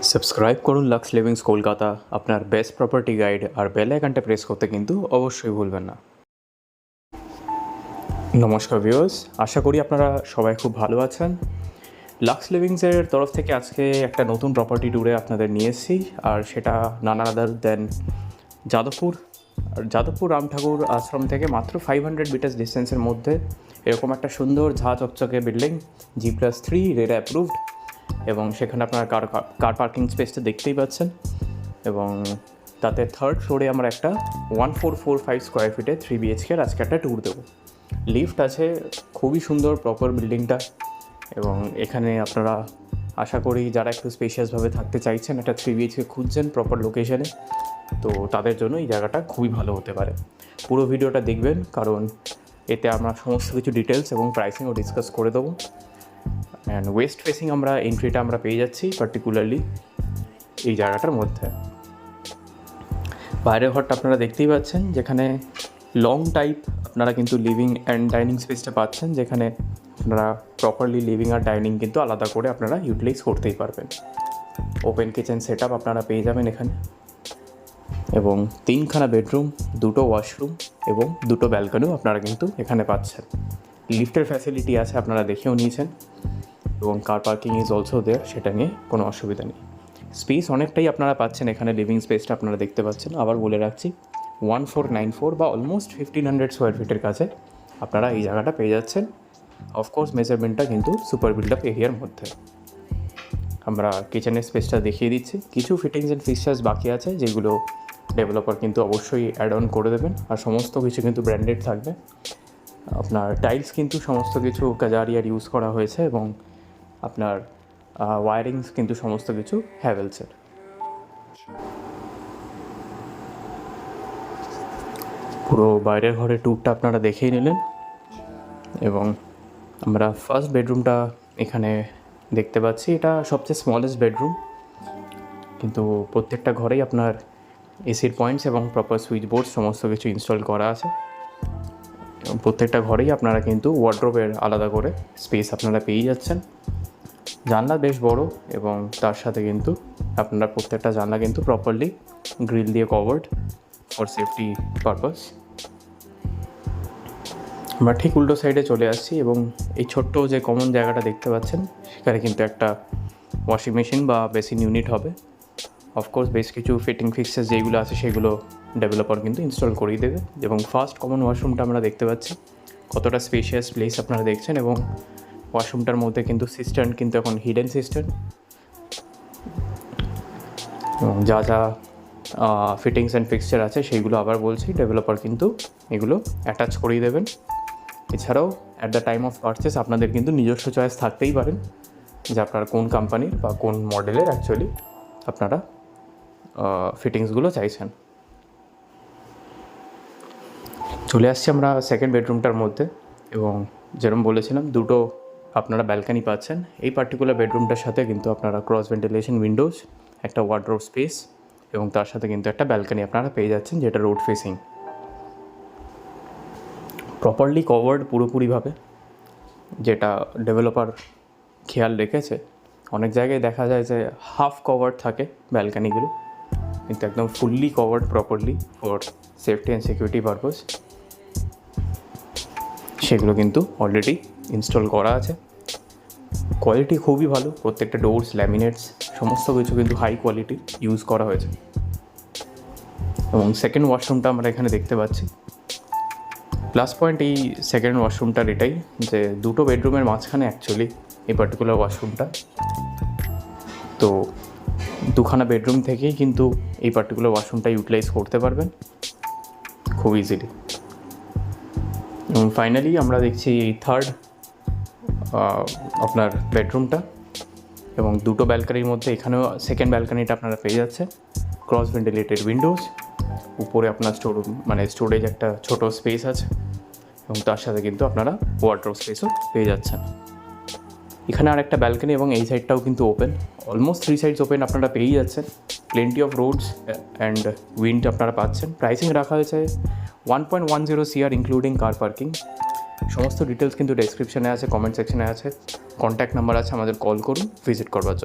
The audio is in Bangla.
সাবস্ক্রাইব করুন লাক্স লিভিংস কলকাতা, আপনার বেস্ট প্রপার্টি গাইড, আর বেল আইকনটা প্রেস করতে কিন্তু অবশ্যই ভুলবেন না। নমস্কার ভিউয়ার্স, আশা করি আপনারা সবাই খুব ভালো আছেন। লাক্স লিভিংসের তরফ থেকে আজকে একটা নতুন প্রপার্টি ট্যুরে আপনাদের নিয়ে এসেছি, আর সেটা নানা আদার দেন যাদবপুর। আর যাদবপুর রাম ঠাকুর আশ্রম থেকে মাত্র 500 মিটার্স ডিস্টেন্সের মধ্যে এরকম একটা সুন্দর ঝা চকচকে বিল্ডিং, G+3 রেড অ্যাপ্রুভড, এবং সেখানে আপনারা কার পার্কিং স্পেসটা দেখতেই পাচ্ছেন। এবং তাতে থার্ড ফ্লোরে আমরা একটা 1445 স্কোয়ার ফিটে 3 BHK আজকে একটা ট্যুর দেবো। লিফট আছে, খুবই সুন্দর প্রপার বিল্ডিংটা। এবং এখানে আপনারা আশা করি যারা একটু স্পেশিয়াসভাবে থাকতে চাইছেন, একটা 3 BHK খুঁজছেন প্রপার লোকেশনে, তো তাদের জন্য এই জায়গাটা খুবই ভালো হতে পারে। পুরো ভিডিওটা দেখবেন, কারণ এতে আমরা সমস্ত কিছু ডিটেলস এবং প্রাইসিংও ডিসকাস করে দেবো। অ্যান্ড ওয়েস্ট ফেসিং আমরা এন্ট্রিটা আমরা পেয়ে যাচ্ছি পার্টিকুলারলি এই জায়গাটার মধ্যে। বাইরের ঘরটা আপনারা দেখতেই পাচ্ছেন, যেখানে লং টাইপ আপনারা কিন্তু লিভিং অ্যান্ড ডাইনিং স্পেসটা পাচ্ছেন, যেখানে আপনারা প্রপারলি লিভিং আর ডাইনিং কিন্তু আলাদা করে আপনারা ইউটিলাইজ করতেই পারবেন। ওপেন কিচেন সেট আপ আপনারা পেয়ে যাবেন এখানে, এবং 3খানা বেডরুম, 2টো ওয়াশরুম এবং 2টো ব্যালকনিও আপনারা কিন্তু এখানে পাচ্ছেন। লিফটের ফ্যাসিলিটি আছে, আপনারা দেখেও নিয়েছেন, এবং car parking is also there, সেটা নিয়ে কোনো অসুবিধা নেই। স্পেস অনেকটাই আপনারা পাচ্ছেন এখানে, লিভিং স্পেসটা আপনারা দেখতে পাচ্ছেন। আবার বলে রাখছি, 1494 বা অলমোস্ট 1500 স্কোয়ার ফিটের কাছে আপনারা এই জায়গাটা পেয়ে যাচ্ছেন। অফকোর্স মেজারমেন্টটা কিন্তু সুপার বিল্ড আপ এরিয়ার মধ্যে। আমরা কিচেনের স্পেসটা দেখিয়ে দিচ্ছি। কিছু ফিটিংস অ্যান্ড ফিক্সচার্স বাকি আছে, যেগুলো ডেভেলপার কিন্তু অবশ্যই অ্যাড অন করে দেবেন, আর সমস্ত কিছু কিন্তু ব্র্যান্ডেড থাকবে। আপনার টাইলস কিন্তু সমস্ত কিছু কাজারিয়ার ইউজ করা হয়েছে, এবং আপনার ওয়ারিংস কিন্তু সমস্ত কিছু হ্যাভেলসের। পুরো বাইরের ঘরের ট্যুরটা আপনারা দেখেই নিলেন, এবং আমরা ফার্স্ট বেডরুমটা এখানে দেখতে পাচ্ছি। এটা সবচেয়ে স্মলেস্ট বেডরুম, কিন্তু প্রত্যেকটা ঘরেই আপনার এসির পয়েন্টস এবং প্রপার সুইচ বোর্ড সমস্ত কিছু ইনস্টল করা আছে। এবং প্রত্যেকটা ঘরেই আপনারা কিন্তু ওয়ার্ড্রোবের আলাদা করে স্পেস আপনারা পেয়ে যাচ্ছেন। জানলা বেশ বড়, এবং তার সাথে কিন্তু আপনারা প্রত্যেকটা জানলা কিন্তু প্রপারলি গ্রিল দিয়ে কভার্ড ফর সেফটি পারপাস। আমরা ঠিক উল্টো সাইডে চলে আসছি, এবং এই ছোট্ট যে কমন জায়গাটা দেখতে পাচ্ছেন, সেখানে কিন্তু একটা ওয়াশিং মেশিন বা বেসিন ইউনিট হবে। অফকোর্স বেশ কিছু ফিটিং ফিক্সচার্স যেগুলো আছে সেগুলো ডেভেলপার কিন্তু ইনস্টল করিয়ে দেবে। এবং ফার্স্ট কমন ওয়াশরুমটা আমরা দেখতে পাচ্ছি, কতটা স্পেশিয়াস প্লেস আপনারা দেখছেন, এবং ওয়াশরুমটার মধ্যে কিন্তু সিস্টেম কিন্তু এখন হিডেন সিস্টেম, এবং যা যা ফিটিংস অ্যান্ড ফিক্সচার আছে সেইগুলো আবার বলছি ডেভেলপার কিন্তু এগুলো অ্যাটাচ করিয়ে দেবেন। এছাড়াও at the time of purchase আপনাদের কিন্তু নিজস্ব চয়েস থাকতেই পারেন, যে আপনারা কোন কোম্পানির বা কোন মডেলের অ্যাকচুয়ালি আপনারা ফিটিংসগুলো চাইছেন। চলে আসছি আমরা সেকেন্ড বেডরুমটার মধ্যে, এবং যেরকম বলেছিলাম 2টো আপনারা ব্যালকানি পাচ্ছেন। এই পার্টিকুলার বেডরুমটার সাথে কিন্তু আপনারা ক্রস ভেন্টিলেশন উইন্ডোজ, একটা ওয়ার্ডরোব স্পেস, এবং তার সাথে কিন্তু একটা ব্যালকানি আপনারা পেয়ে যাচ্ছেন, যেটা রোড ফেসিং, প্রপারলি কভার্ড পুরোপুরিভাবে, যেটা ডেভেলপার খেয়াল রেখেছে। অনেক জায়গায় দেখা যায় যে হাফ কভার্ড থাকে ব্যালকানিগুলো, কিন্তু একদম fully covered properly for safety and security purpose. সেগুলো কিন্তু অলরেডি ইনস্টল করা আছে। কোয়ালিটি খুবই ভালো, প্রত্যেকটা ডোরস, ল্যামিনেটস সমস্ত কিছু কিন্তু হাই কোয়ালিটি ইউজ করা হয়েছে। এবং সেকেন্ড ওয়াশরুমটা আমরা এখানে দেখতে পাচ্ছি। প্লাস পয়েন্ট এই সেকেন্ড ওয়াশরুমটার এটাই যে 2টো বেডরুমের মাঝখানে অ্যাকচুয়ালি এই পার্টিকুলার ওয়াশরুমটা, তো 2খানা বেডরুম থেকেই কিন্তু এই পার্টিকুলার ওয়াশরুমটা ইউটিলাইজ করতে পারবেন খুব ইজিলি। এবং ফাইনালি আমরা দেখছি এই থার্ড আপনার বেডরুমটা, এবং 2টো ব্যালকানির মধ্যে এখানেও সেকেন্ড ব্যালকানিটা আপনারা পেয়ে যাচ্ছে, ক্রস ভেন্টিলেটেড উইন্ডোজ, উপরে আপনার স্টোরেজ একটা ছোট স্পেস আছে, এবং তার সাথে কিন্তু আপনারা ওয়ার্ডরোব স্পেসও পেয়ে যাচ্ছেন। এখানে আর একটা ব্যালকানি, এবং এই সাইডটাও কিন্তু ওপেন, অলমোস্ট 3 সাইডস ওপেন আপনারা পেয়েই যাচ্ছেন। Plenty of roads and wind আপনারা পাচ্ছেন। প্রাইসিং রাখা হয়েছে 1.10 CR ইনক্লুডিং কার পার্কিং। সমস্ত ডিটেলস কিন্তু ডেসক্রিপশানে আছে, কমেন্ট সেকশনে আছে, কন্ট্যাক্ট নাম্বার আছে, আমাদের কল করুন ভিজিট করবার জন্য।